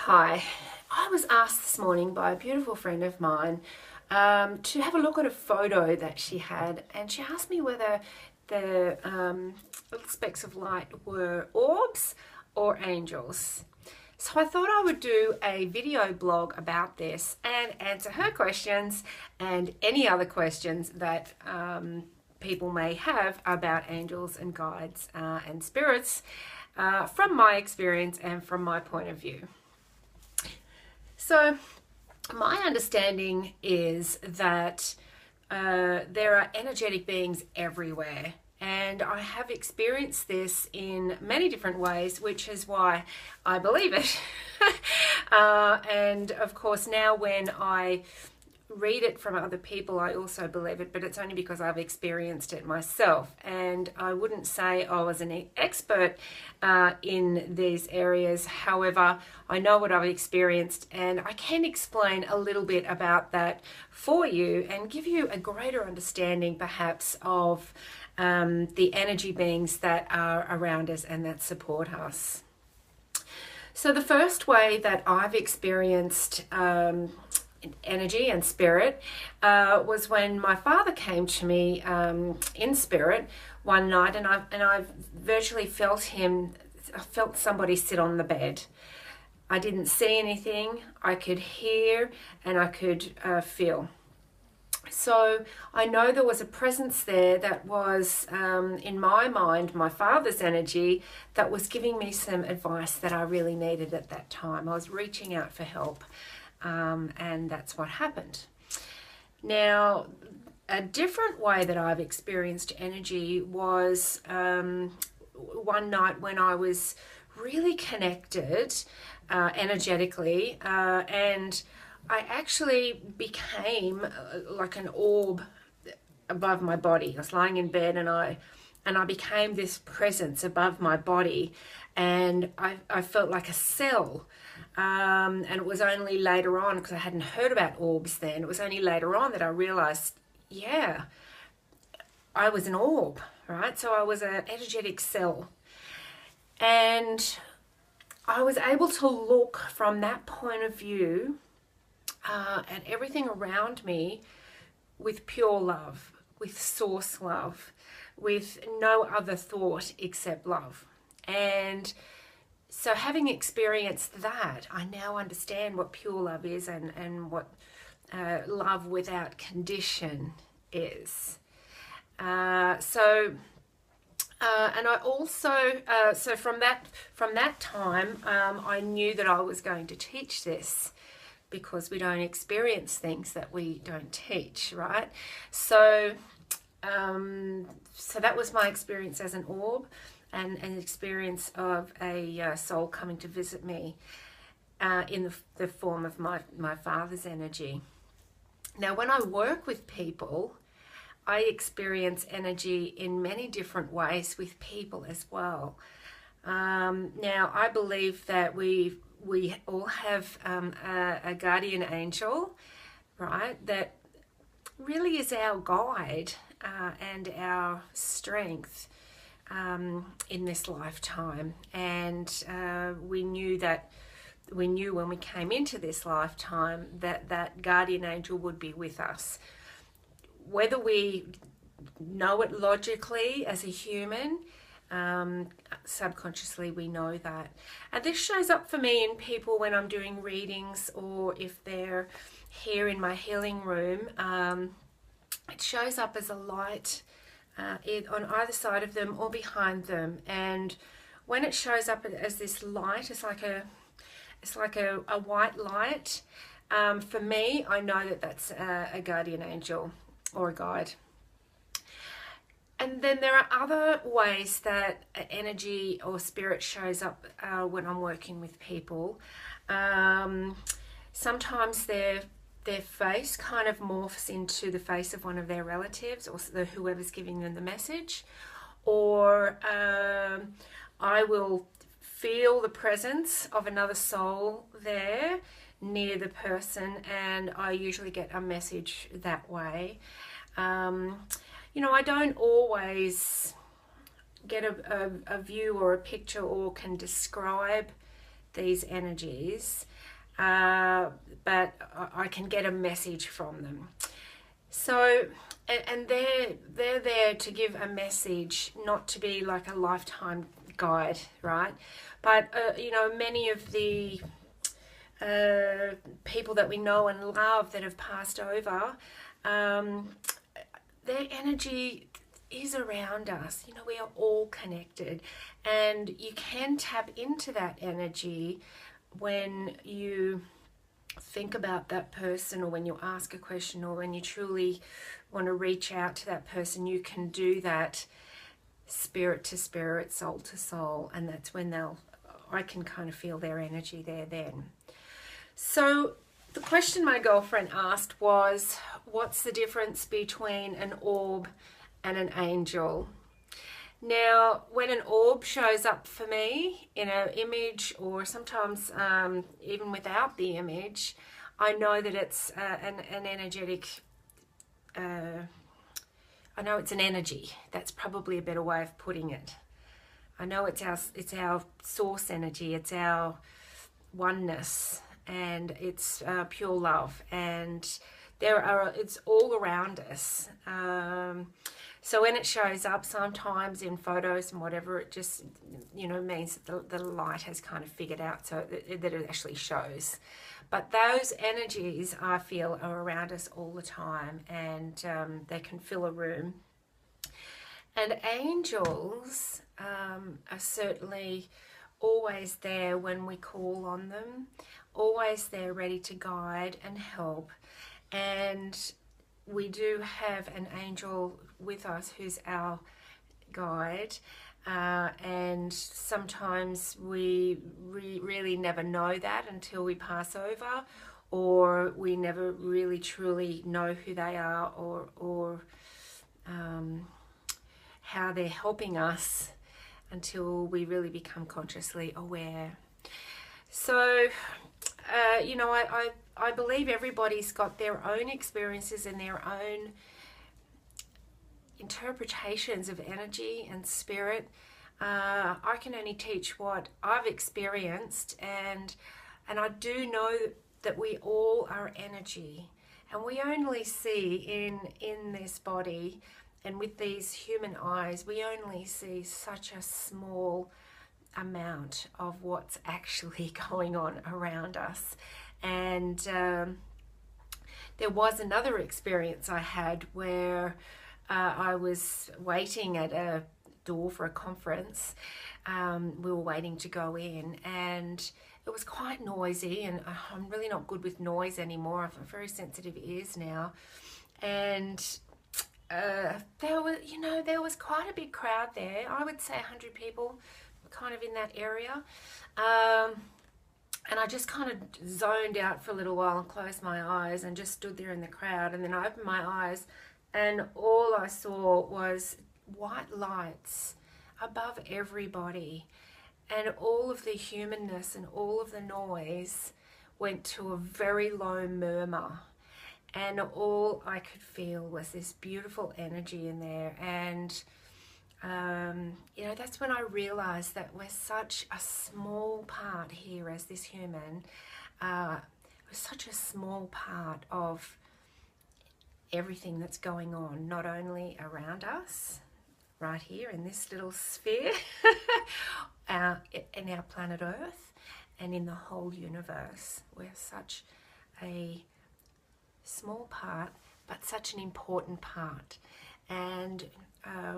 Hi, I was asked this morning by a beautiful friend of mine to have a look at a photo that she had, and she asked me whether the little specks of light were orbs or angels. So I thought I would do a video blog about this and answer her questions and any other questions that people may have about angels and guides and spirits from my experience and from my point of view. So my understanding is that there are energetic beings everywhere, and I have experienced this in many different ways, which is why I believe it. And of course, now when I read it from other people, I also believe it, but it's only because I've experienced it myself. And I wouldn't say I was an expert in these areas. However, I know what I've experienced, and I can explain a little bit about that for you and give you a greater understanding perhaps of the energy beings that are around us and that support us. So the first way that I've experienced energy and spirit was when my father came to me in spirit one night, and I virtually felt somebody sit on the bed. I didn't see anything. I could hear and I could feel. So I know there was a presence there that was, in my mind, my father's energy that was giving me some advice that I really needed at that time. I was reaching out for help. And that's what happened. Now, a different way that I've experienced energy was one night when I was really connected energetically, and I actually became like an orb above my body. I was lying in bed, and I became this presence above my body, and I felt like a cell. And it was only later on, because I hadn't heard about orbs then, it was only later on that I realized, yeah, I was an orb, right? So I was an energetic cell. And I was able to look from that point of view at everything around me with pure love, with source love, with no other thought except love. And so having experienced that, I now understand what pure love is and what love without condition is. And I also, so from that time, I knew that I was going to teach this, because we don't experience things that we don't teach, right? So that was my experience as an orb, and an experience of a soul coming to visit me in the form of my father's energy. Now, when I work with people, I experience energy in many different ways with people as well. Now, I believe that we all have a guardian angel, right, that really is our guide and our strength in this lifetime. And we knew when we came into this lifetime that guardian angel would be with us. Whether we know it logically as a human, subconsciously we know that. And this shows up for me in people when I'm doing readings, or if they're here in my healing room. It shows up as a light on either side of them or behind them. And when it shows up as this light, it's like a white light. For me, I know that that's a guardian angel or a guide. And then there are other ways that energy or spirit shows up when I'm working with people. Sometimes their face kind of morphs into the face of one of their relatives, or whoever's giving them the message. Or I will feel the presence of another soul there near the person, and I usually get a message that way. I don't always get a view or a picture or can describe these energies, but I can get a message from them. So, and they're there to give a message, not to be like a lifetime guide, right? But you know, many of the people that we know and love that have passed over, their energy is around us. You know, we are all connected, and you can tap into that energy when you think about that person, or when you ask a question, or when you truly want to reach out to that person. You can do that spirit to spirit, soul to soul, and that's when I can kind of feel their energy there then. So the question my girlfriend asked was, what's the difference between an orb and an angel? Now, when an orb shows up for me in an image, or sometimes even without the image, I know that it's an energetic, I know it's an energy. That's probably a better way of putting it. I know it's our source energy, it's our oneness, and it's pure love, and it's all around us. So when it shows up, sometimes in photos and whatever, it just, you know, means that the light has kind of figured out so that it actually shows. But those energies, I feel, are around us all the time, and they can fill a room. And angels are certainly always there when we call on them, always there ready to guide and help. And we do have an angel with us who's our guide, and sometimes we really never know that until we pass over, or we never really truly know who they are, or how they're helping us, until we really become consciously aware. So you know, I believe everybody's got their own experiences and their own interpretations of energy and spirit. I can only teach what I've experienced, and I do know that we all are energy, and we only see in this body and with these human eyes, we only see such a small amount of what's actually going on around us. And there was another experience I had where I was waiting at a door for a conference. We were waiting to go in, and it was quite noisy, and I'm really not good with noise anymore. I have very sensitive ears now. And there was quite a big crowd there. I would say 100 people kind of in that area. And I just kind of zoned out for a little while and closed my eyes and just stood there in the crowd. And then I opened my eyes, and all I saw was white lights above everybody. And all of the humanness and all of the noise went to a very low murmur. And all I could feel was this beautiful energy in there. And you know, that's when I realized that we're such a small part here as this human. We're such a small part of everything that's going on, not only around us, right here in this little sphere, in our planet Earth, and in the whole universe. We're such a small part, but such an important part. And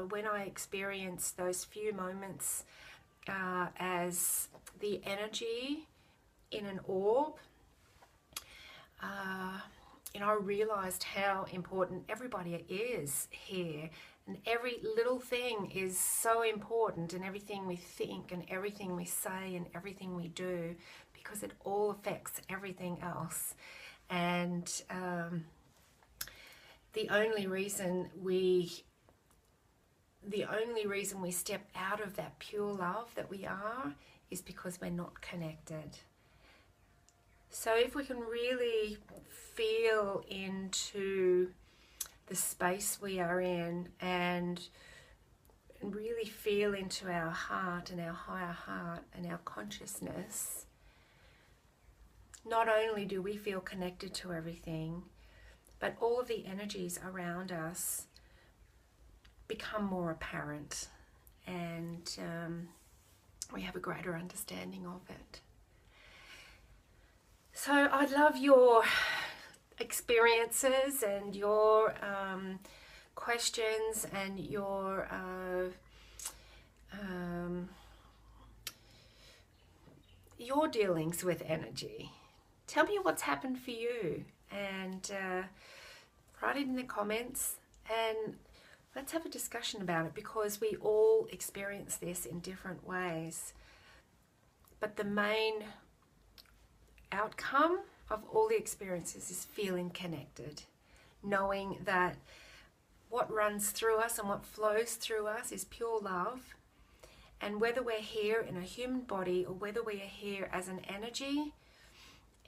when I experienced those few moments as the energy in an orb, you know, I realized how important everybody is here, and every little thing is so important, and everything we think and everything we say and everything we do, because it all affects everything else. And the only reason we step out of that pure love that we are is because we're not connected. So if we can really feel into the space we are in, and really feel into our heart and our higher heart and our consciousness, not only do we feel connected to everything, but all of the energies around us become more apparent, and we have a greater understanding of it. So I love your experiences and your questions and your dealings with energy. Tell me what's happened for you, and write it in the comments, and let's have a discussion about it, because we all experience this in different ways. But the main outcome of all the experiences is feeling connected, knowing that what runs through us and what flows through us is pure love. And whether we're here in a human body or whether we are here as an energy,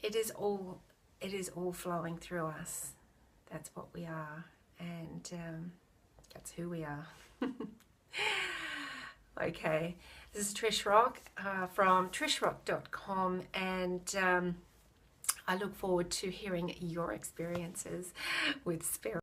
it is all flowing through us. That's what we are, and that's who we are. Okay, this is Trish Rock from trishrock.com, and I look forward to hearing your experiences with spirit.